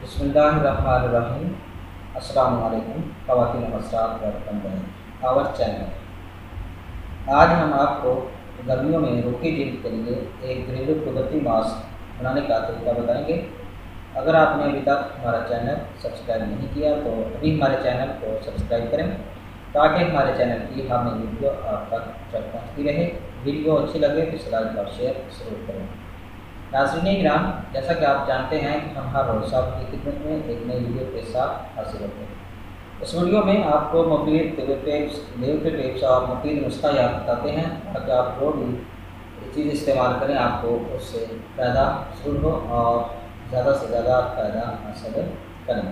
बिस्मिल्लाहिर्रहमानिर्रहीम। अस्सलामु अलैकुम ख़वातीन व हज़रात, वेलकम बैक आवर चैनल। आज हम आपको गर्मियों में रूखी जिल्द के लिए एक घरेलू कुदरती मास्क बनाने का तरीका बताएंगे। अगर आपने अभी तक हमारा चैनल सब्सक्राइब नहीं किया तो अभी हमारे चैनल को सब्सक्राइब करें ताकि हमारे चैनल की हर नई वीडियो आप तक पहुँचती रहे। वीडियो अच्छी लगे तो लाइक और शेयर ज़रूर करें। नाज़रीन किराम, जैसा कि आप जानते हैं कि हम हर रोज़ आपकी खिदमत में एक नई वीडियो के साथ हाजिर होते हैं। इस वीडियो में आपको मुफ़ीद टिप्स और मुफ़ीद नुस्खा याद बताते हैं ताकि आप जो भी चीज़ इस्तेमाल करें आपको उससे फ़ायदा ज़रूर हो और ज़्यादा से ज़्यादा फ़ायदा हासिल करें।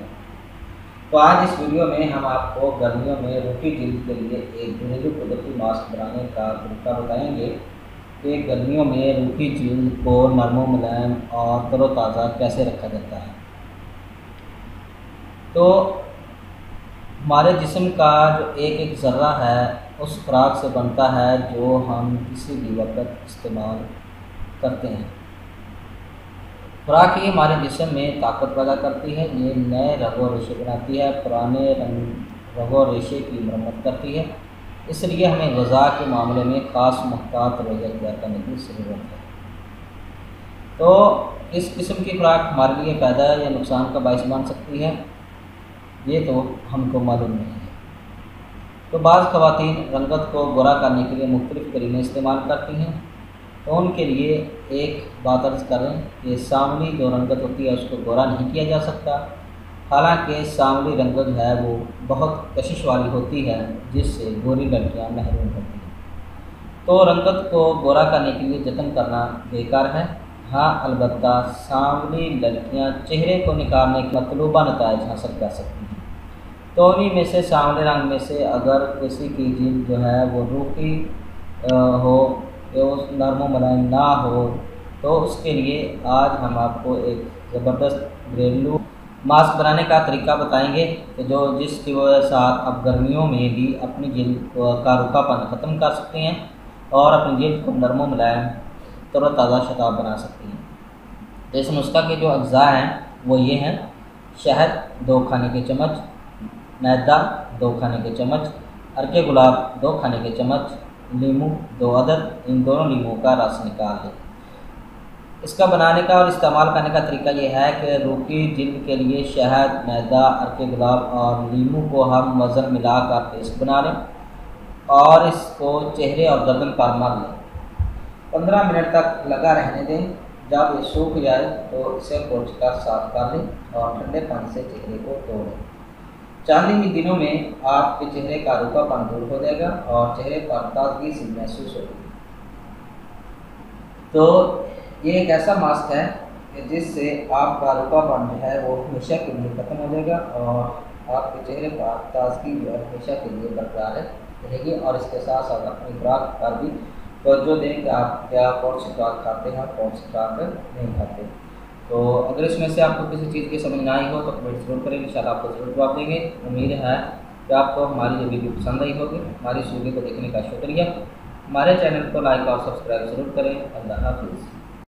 तो आज इस वीडियो में हम आपको गर्मियों में रूखी जिल्द के लिए एक घरेलू कुदरती मास्क बनाने का तरीका बताएंगे कि गर्मियों में रूखी जिल्द को नरम मुलायम और तरोताज़ा कैसे रखा जाता है। तो हमारे जिस्म का जो एक ज़र्रा है उस खुराक से बनता है जो हम किसी भी वक्त इस्तेमाल करते हैं। खुराक ही हमारे जिस्म में ताकत पैदा करती है, ये नए रगो रेशे बनाती है, पुराने रगो रेशे की मरम्मत करती है। इसलिए हमें ग़िज़ा के मामले में ख़ास मुहतात रवैया इख्तियार करने की ज़रूरत है। तो इस किस्म की खुराक हमारे लिए फ़ायदा या नुकसान का बाइस बन सकती है, ये तो हमको मालूम नहीं है। तो बाज़ ख़वातीन रंगत को गोरा करने के लिए मुख्तलिफ़ करीने इस्तेमाल करती हैं। तो उनके लिए एक बात अर्ज़ करें कि सांवली जो रंगत होती है उसको गोरा नहीं किया जा सकता। हालांकि सांवली रंगत है वो बहुत कशिश वाली होती है जिससे गोरी लड़कियां महरूम होती हैं। तो रंगत को गोरा करने के लिए जतन करना बेकार है। हाँ, अलबत्ता सांवली लड़कियां चेहरे को निखारने के मतलूबा नताइज हासिल कर सकती हैं। तो उन्हीं में से सांवले रंग में से अगर किसी की जिल्द जो है वो रूखी हो या उस नरम मुलायम ना हो तो उसके लिए आज हम आपको एक ज़बरदस्त घरेलू मास्क बनाने का तरीका बताएंगे कि जिसकी वजह से आप गर्मियों में भी अपनी जिल्द का रूखापन ख़त्म कर सकते हैं और अपनी जिल्द को नरम मुलायम तरोताज़ा शताब बना सकती हैं। तो इस नुस्खा के जो अज्जा हैं वो ये हैं: शहद 2 खाने के चम्मच, मैदा 2 खाने के चम्मच, अर्के गुलाब 2 खाने के चम्मच, नींबू 2 अदद। इन दोनों नींबू का रस निकाल लें। इसका बनाने का और इस्तेमाल करने का तरीका यह है कि रूखी जिल्द के लिए शहद, मैदा, अर्के गुलाब और नींबू को हम वज़न मिलाकर पेस्ट बना लें और इसको चेहरे और गर्दन पर मल लें। 15 मिनट तक लगा रहने दें। जब ये सूख जाए तो इसे पोंछ कर साफ कर लें और ठंडे पानी से चेहरे को धो लें। 40 ही दिनों में आपके चेहरे का रूखापन दूर हो जाएगा और चेहरे पर ताजगी सी महसूस होगी। तो ये एक ऐसा मास्क है कि जिससे आपका रूखापन जो है वो हमेशा के लिए ख़त्म हो जाएगा और आपके चेहरे पर ताजगी जो है हमेशा के लिए बरकरार रहेगी। और इसके साथ साथ अपनी खुराक पर भी तवज्जो दें कि आप क्या कौन सी खुराक खाते हैं और कौन सी खुराक नहीं खाते। तो अगर इसमें से आपको किसी चीज़ की समझ ना आई हो तो कमेंट ज़रूर करें, इंशाल्लाह आपको ज़रूर जवाब देंगे। उम्मीद है कि आपको हमारी ये वीडियो पसंद आई होगी। हमारी इस वीडियो को देखने का शुक्रिया। हमारे चैनल को लाइक और सब्सक्राइब ज़रूर करें। अल्लाह हाफ़िज़।